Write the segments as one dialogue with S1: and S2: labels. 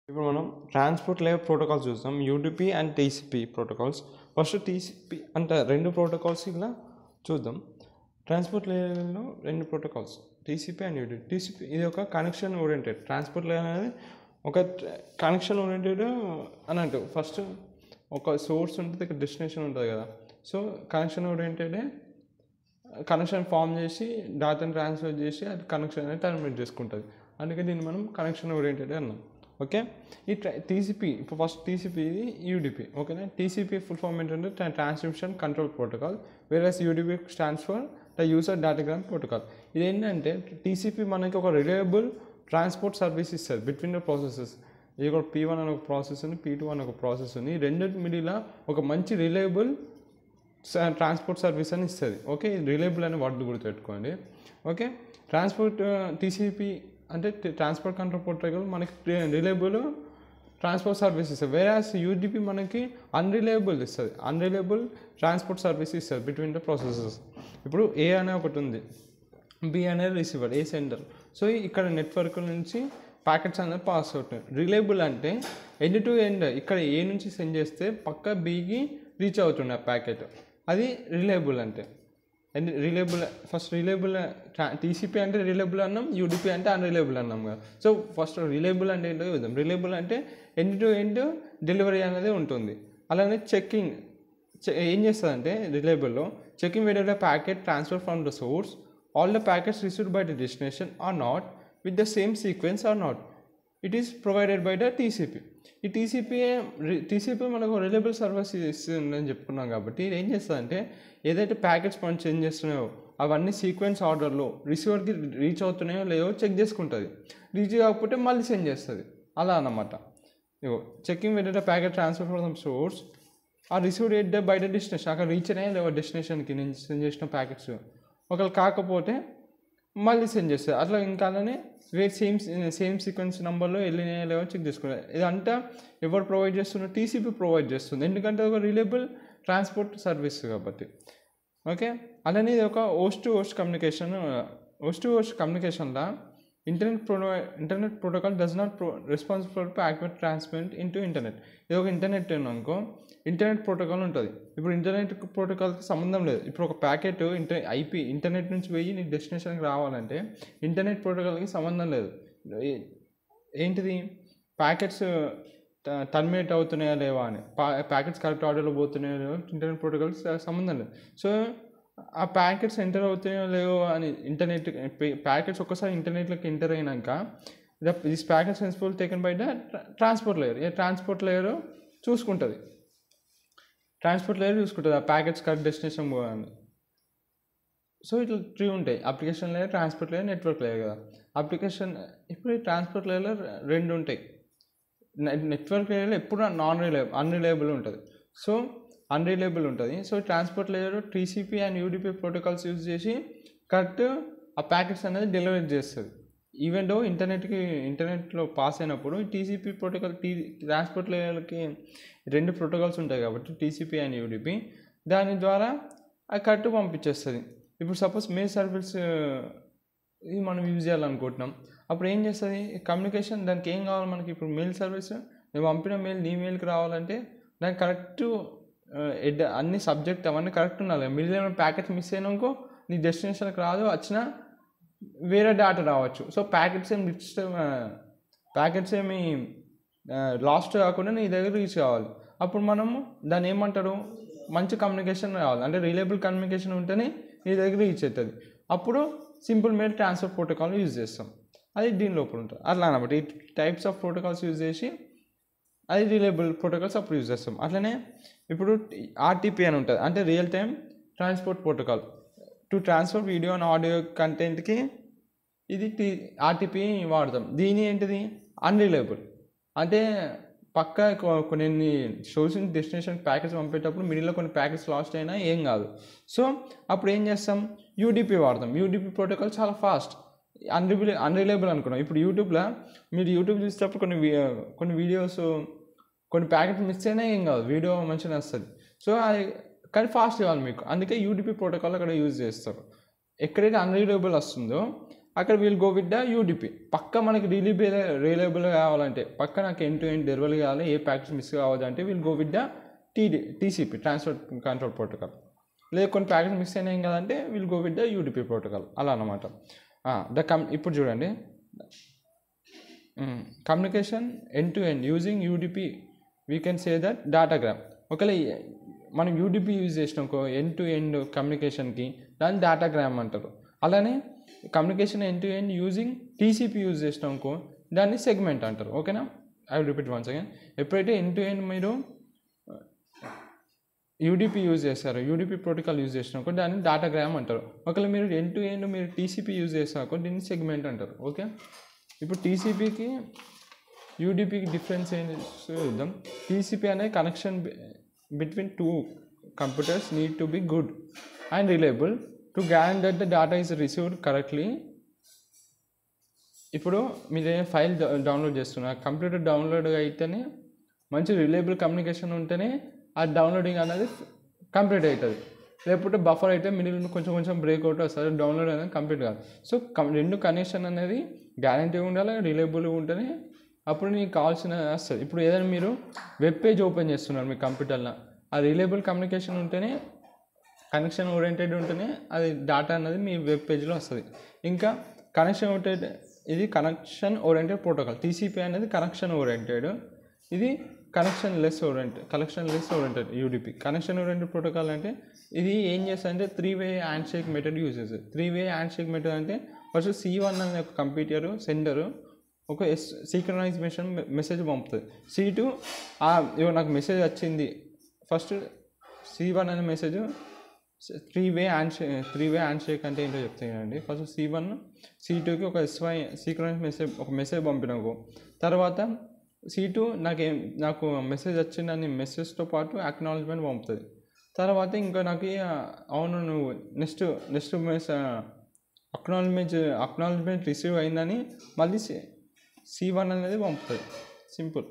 S1: ఇప్పుడు మనం transport layer protocols చూస్తాం. UDP and TCP protocols. First TCP అంటే రెండు ప్రోటోకాల్స్ ఇలా చూద్దాం. ట్రాన్స్పోర్ట్ లేయర్లో రెండు protocols TCP and UDP. TCP ఇది ఒక కనెక్షన్ ఓరియంటెడ్. ట్రాన్స్పోర్ట్ లేయర్ అనేది ఒక కనెక్షన్ ఓరియంటెడ్ అన్నట్టు. ఫస్ట్ ఒక సోర్స్ ఉంటుంది, ఇక్కడ డెస్టినేషన్ ఉంటుంది కదా. సో కనెక్షన్ ఓరియంటెడే కనెక్షన్ ఫామ్ చేసి డాటాను ట్రాన్స్ఫర్ చేసి అది కనెక్షన్ అనేది టర్మినేట్ చేసుకుంటుంది. అందుకే దీన్ని మనం కనెక్షన్ ఓరియంటెడ్ అన్నాం. ఓకే, ఈ టీసీపీ ఇప్పుడు ఫస్ట్ టీసీపీ ఇది యూడిపి. ఓకేనా, టీసీపీ ఫుల్ ఫామ్ ఏంటంటే transmission control protocol, whereas UDP stands for the user datagram protocol. ఇది ఏంటంటే టీసీపీ మనకి ఒక రిలయబుల్ ట్రాన్స్పోర్ట్ సర్వీస్ ఇస్తుంది బిట్వీన్ ద ప్రాసెసెస్. ఇది ఒక P1 అనే ఒక ప్రాసెస్ ఉంది, P2 అనే ఒక ప్రాసెస్ ఉంది. ఈ రెండింటి మిడిల్ ఒక మంచి రిలయబుల్ ట్రాన్స్పోర్ట్ సర్వీస్ అని ఇస్తుంది. ఓకే, ఇది రిలయబుల్ అనే వర్డ్ గుర్తుపెట్టుకోండి. ఓకే, ట్రాన్స్పోర్ట్ టీసీపీ అంటే ట్రాన్స్పోర్ట్ కంట్రోల్ ప్రోటోకాల్ మనకి రిలయబుల్ ట్రాన్స్పోర్ట్ సర్వీస్ ఇస్తుంది. వేరేస్ యూడిపి మనకి అన్రిలయబుల్ ఇస్తుంది, అన్రిలయబుల్ ట్రాన్స్పోర్ట్ సర్వీస్ ఇస్తుంది బిట్వీన్ ద ప్రాసెసెస్. ఇప్పుడు ఏ అనే ఒకటి ఉంది, బి అనేది రిసీవర్, ఏ సెంటర్. సో ఇక్కడ నెట్వర్క్ నుంచి ప్యాకెట్స్ అనేది పాస్ అవుతుంది. రిలయబుల్ అంటే ఎండ్ టు ఎండ్ ఇక్కడ ఏ నుంచి సెండ్ చేస్తే పక్క బికి రీచ్ అవుతుంది ఆ ప్యాకెట్, అది రిలయబుల్ అంటే. And reliable first reliable TCP అంటే రిలయబుల్ అన్నాం, యూడిపి అంటే అన్రిలయబుల్ అన్నాం కదా. సో ఫస్ట్ రిలయబుల్ అంటే ఏంటో చూద్దాం. రిలయబుల్ అంటే ఎండ్ టు ఎండ్ డెలివరీ అనేది ఉంటుంది. అలానే చెక్కింగ్ ఏం చేస్తుందంటే రిలయబుల్లో checking whether the packet transfer from the source, all the packets received by the destination or not with the same sequence or not, it is provided by the TCP. ఈ TCP మనకు reliable service ఇస్తుందని చెప్పుకున్నాం కాబట్టి ఇది ఏం చేస్తుందంటే ఏదైతే packets మనం చేంజ్ చేస్తున్నాయో అవన్నీ సీక్వెన్స్ ఆర్డర్లో రిసీవర్కి రీచ్ అవుతున్నాయో లేవో చెక్ చేసుకుంటుంది. రీచ్ కాకపోతే మళ్ళీ సెండ్ చేస్తుంది. అలా అన్నమాట. ఇగో checking whether the packet transfer from source or received at the by the destination, అక్కడ రీచ్ అయినా లేవో డెస్టినేషన్కి నేను సెండ్ చేసిన ప్యాకెట్స్ ఒకవేళ కాకపోతే మళ్ళీ సెండ్ చేస్తుంది. అట్లా ఇంకా అలానే సేమ్ సీక్వెన్స్ నెంబర్లో వెళ్ళినాయో లేవో చెక్ చేసుకుంటారు. ఇదంతా ఎవరు ప్రొవైడ్ చేస్తున్నారు? టీసీపీ ప్రొవైడ్ చేస్తుంది, ఎందుకంటే ఒక రిలయబుల్ ట్రాన్స్పోర్ట్ సర్వీస్ కాబట్టి. ఓకే, అలానే ఇది ఒక host to host communication. Host to host కమ్యూనికేషన్లో internet protocol does not responsible for accurate transmit into internet. ఇది ఒక ఇంటర్నెట్ అనుకో, ఇంటర్నెట్ ప్రోటోకాల్ ఉంటుంది. ఇప్పుడు ఇంటర్నెట్ ప్రోటోకాల్కి సంబంధం లేదు. ఇప్పుడు ఒక ప్యాకెట్ ఇంటర్నెట్ నుంచి పోయి నీ డెస్టినేషన్కి రావాలంటే ఇంటర్నెట్ ప్రోటోకాల్కి సంబంధం లేదు. ఏంటిది, ప్యాకెట్స్ టర్మినేట్ అవుతున్నాయా లేవా అని, ప్యాకెట్స్ కరెక్ట్ ఆర్డర్లో పోతున్నాయో లేవో ఇంటర్నెట్ ప్రోటోకాల్కి సంబంధం లేదు. సో ఆ ప్యాకెట్స్ ఎంటర్ అవుతాయో లేవో అని ప్యాకెట్స్ ఒక్కసారి ఇంటర్నెట్లోకి ఎంటర్ అయినాక this packet sensible taken by the transport layer. Transport layer చూసుకుంటుంది ఆ ప్యాకెట్స్ కరెక్ట్ డెస్టినేషన్ పోవాలని. సో ఇట్లా 3 ఉంటాయి: application layer, transport layer, network layer కదా. అప్లికేషన్ ఇప్పుడు ఈ ట్రాన్స్పోర్ట్ లేయర్లో 2 ఉంటాయి. నెట్వర్క్ లేయర్లో ఎప్పుడు అన్రిలయబుల్ ఉంటుంది. So transport layer TCP and UDP protocols use చేసి కరెక్ట్ ఆ ప్యాకెట్స్ అనేది డెలివరీ చేస్తుంది. ఈవెన్ దో ఇంటర్నెట్లో పాస్ అయినప్పుడు టీసీపీ ప్రోటోకాల్ ట్రాన్స్పోర్ట్ లేయర్కి 2 ప్రోటోకాల్స్ ఉంటాయి కాబట్టి టీసీపీ అండ్ యూడిపి, దాని ద్వారా అది కరెక్ట్ పంపించేస్తుంది. ఇప్పుడు సపోజ్ మెయిల్ సర్వీస్ ఇది మనం యూజ్ చేయాలనుకుంటున్నాం, అప్పుడు ఏం చేస్తుంది కమ్యూనికేషన్, దానికి ఏం కావాలి మనకి. ఇప్పుడు మెయిల్ సర్వీస్ నేను పంపిన మెయిల్ నీ మెయిల్కి రావాలంటే దానికి కరెక్ట్ అన్ని సబ్జెక్ట్ అవన్నీ కరెక్ట్ ఉండాలి. మిడిల్ ఏమైనా ప్యాకెట్స్ మిస్ అయినాకో నీ డెస్టినేషన్కి రాదు, వచ్చినా వేరే డేటా రావచ్చు. సో ప్యాకెట్స్ ఏమి లాస్ట్ కాకుండా నీ దగ్గర రీచ్ కావాలి. అప్పుడు మనము దాన్ని ఏమంటారు, మంచి కమ్యూనికేషన్ రావాలి, అంటే రిలయబుల్ కమ్యూనికేషన్ ఉంటేనే నీ దగ్గర రీచ్ అవుతుంది. అప్పుడు simple mail transfer protocol use చేస్తాం, అది దీని లోపల ఉంటుంది. అట్లా అన్నమాట ఈ టైప్స్ ఆఫ్ ప్రోటోకాల్స్ యూజ్ చేసి అది రిలయబుల్ ప్రోటోకాల్స్ అప్పుడు యూజ్ చేస్తాం. అట్లనే ఇప్పుడు ఆర్టీపీ అని ఉంటుంది, అంటే real time transport protocol to transfer video and audio కంటెంట్కి ఇది ఆర్టీపీ వాడతాం. దీని ఏంటిది అన్రిలయబుల్, అంటే పక్క కొన్ని సోర్స్ డెస్టినేషన్ ప్యాకెట్స్ పంపేటప్పుడు మిడిల్లో కొన్ని ప్యాకెట్స్ లాస్ట్ అయినా ఏం కాదు. సో అప్పుడు ఏం చేస్తాం, యూడిపి వాడతాం. యూడిపి ప్రోటోకాల్ చాలా ఫాస్ట్, అన్రిలయబుల్ అనుకున్నాం. ఇప్పుడు యూట్యూబ్లో మీరు యూట్యూబ్ చూసేటప్పుడు కొన్ని వీడియోస్ కొన్ని ప్యాకెట్స్ మిస్ అయినా ఏం కాదు, వీడియో మంచిగా వస్తుంది. సో అది కానీ ఫాస్ట్ కావాలి మీకు, అందుకే యూడిపి ప్రోటోకాల్ అక్కడ యూజ్ చేస్తారు. ఎక్కడైతే అన్రిలయబుల్ వస్తుందో
S2: అక్కడ will go with the UDP. పక్క మనకి రిలయబుల్ కావాలంటే, పక్క నాకు ఎండ్ టు ఎండ్ డెలివరీ కావాలి, ఏ ప్యాకెట్స్ మిస్ కావద్దంటే will go with the TCP, transfer control protocol. లేదా కొన్ని ప్యాకెట్స్ మిస్ అయినాయి కదంటే will go with the UDP protocol, అలా అనమాట. ఇప్పుడు చూడండి, communication end to end using UDP we can say that datagram. ఒకవేళ మనం యూడిపి యూజ్ చేసినాకో ఎండ్ టు ఎండ్ కమ్యూనికేషన్కి దాన్ని డేటాగ్రామ్ అంటారు. అలానే communication end to end using TCP use చేసినాకో దాన్ని సెగ్మెంట్ అంటారు. ఓకేనా, I will repeat once again. ఎప్పుడైతే ఎండ్ టు ఎండ్ మీరు యూడిపి యూజ్ చేస్తారు, యూడిపి ప్రోటోకాల్ యూజ్ చేసినాకో దాన్ని డేటాగ్రామ్ అంటారు. ఒకవేళ మీరు ఎండ్ టు ఎండ్ మీరు టీసీపీ యూజ్ చేసినాకో దీన్ని సెగ్మెంట్ అంటారు. ఓకే, ఇప్పుడు టీసీపీకి యూడిపికి డిఫరెన్స్ ఏం చూద్దాం. టీసీపీ అనే connection between two computers need to be good and reliable to guarantee that the data is received correctly. ఇప్పుడు మీరు ఫైల్ డౌన్లోడ్ చేస్తున్నారు, కంప్యూటర్ డౌన్లోడ్ అయితేనే మంచి రిలయబుల్ కమ్యూనికేషన్ ఉంటేనే ఆ డౌన్లోడింగ్ అనేది కంప్లీట్ అవుతుంది. లేకపోతే బఫర్ అయితే మిడిల్ కొంచెం కొంచెం బ్రేక్అవుట్ వస్తుంది, డౌన్లోడ్ అనేది కంప్లీట్ కాదు. సో రెండు కనెక్షన్ అనేది గ్యారంటీ ఉండాలి, రిలయబుల్గా ఉంటేనే అప్పుడు నీకు కావాల్సిన వస్తుంది. ఇప్పుడు ఏదైనా మీరు వెబ్ పేజ్ ఓపెన్ చేస్తున్నారు మీ కంప్యూటర్లో, ఆ రిలయబుల్ కమ్యూనికేషన్ ఉంటేనే, కనెక్షన్ ఓరియంటెడ్ ఉంటేనే అది డేటా అనేది మీ వెబ్ పేజ్లో వస్తుంది. ఇంకా కనెక్షన్ ఓరియంటెడ్, ఇది కనెక్షన్ ఓరియంటెడ్ ప్రోటోకాల్. టీసీపీ అనేది కనెక్షన్ ఓరియంటెడ్, ఇది connection less oriented UDP. Connection oriented protocol అంటే ఇది ఏం చేస్తుందంటే 3-way hand shake method use చేస్తుంది. 3-way హ్యాండ్ షేక్ మెథడ్ అంటే ఫస్ట్ C1 అనే ఒక కంప్యూటర్ సెండరు ఒక సీక్రనైజ్ మెసేజ్ పంపుతుంది. C2 ఇవో నాకు మెసేజ్ వచ్చింది, ఫస్ట్ C1 అనే మెసేజ్ 3-way హ్యాండ్ షేక్ అంటే ఏంటో చెప్తానండి. ఫస్ట్ C1 C2కి ఒక సీక్రనైజ్ మెసేజ్ పంపినాకు, తర్వాత C2 నాకు మెసేజ్ వచ్చిందని మెసేజ్తో పాటు అక్నాలజ్మెంట్ పంపుతుంది. తర్వాత ఇంకా నాకు అవును నువ్వు నెక్స్ట్ అక్నాలజ్మెంట్ రిసీవ్ అయిందని మళ్ళీ C1 అనేది పంపుతుంది. సింపుల్,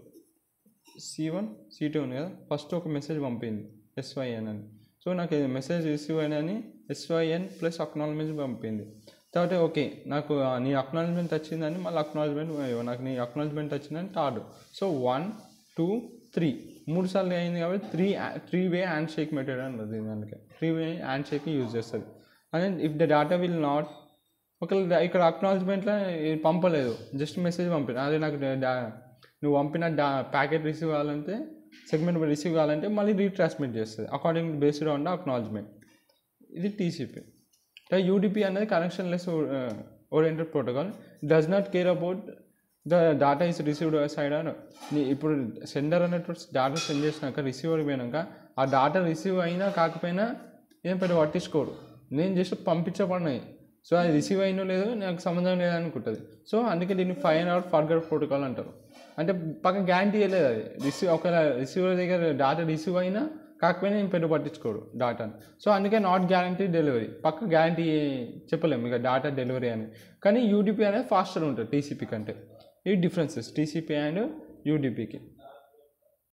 S2: C1 C2 ఉంది కదా, ఫస్ట్ ఒక మెసేజ్ పంపింది SYN అని. సో నాకు మెసేజ్ రిసీవ్ అయినని SYN ప్లస్ అక్నాలజ్మెంట్ పంపింది. తర్వాత ఓకే నాకు నీ అక్నాలజ్మెంట్ వచ్చిందని మళ్ళీ నాకు నీ అక్నాలజ్మెంట్ వచ్చిందని థర్డ్. సో 1 2 3 3 సార్లు అయింది కాబట్టి 3-way హ్యాండ్ షేక్ మెథడ్ అన్నది. దానికి 3-way హ్యాండ్ షేక్ యూజ్ చేస్తుంది. And if the data will not, ఒకవేళ ఇక్కడ అక్నాలజ్మెంట్లో పంపలేదు, జస్ట్ మెసేజ్ పంపిన, అదే నాకు నువ్వు పంపిన ప్యాకెట్ రిసీవ్ కావాలంటే, సెగ్మెంట్ రిసీవ్ కావాలంటే మళ్ళీ రీట్రాన్స్మిట్ చేస్తుంది according based on the acknowledgement. ఇది టీసీపీ. యూడిపి అనేది connection less oriented protocol, does not care about the data is received side అని. ఇప్పుడు సెండర్ అనేటువంటి డేటా సెండ్ చేసినాక రిసీవర్ పోయినాక ఆ డేటా రిసీవ్ అయినా కాకపోయినా ఏం పెద్ద పట్టించుకోడు, నేను జస్ట్ పంపించబడినాయి, సో అది రిసీవ్ అయినో లేదో నాకు సంబంధం లేదనుకుంటుంది. సో అందుకే దీన్ని ఫైన్ అవుట్ ఫర్గర్ ప్రోటోకాల్ అంటారు. అంటే పక్కన గ్యారంటీ లేదు, అది ఒకవేళ రిసీవర్ దగ్గర డేటా రిసీవ్ అయినా కాకపోయినా నేను పెద్ద పట్టించుకోడు డేటాని. సో అందుకే నాట్ గ్యారంటీ డెలివరీ, పక్క గ్యారంటీ చెప్పలేము ఇక డేటా డెలివరీ అని. కానీ యూడిపి అనేది ఫాస్టర్ ఉంటుంది టీసీపీ కంటే. ఈ డిఫరెన్సెస్ టీసీపీ అండ్ యూడిపికి.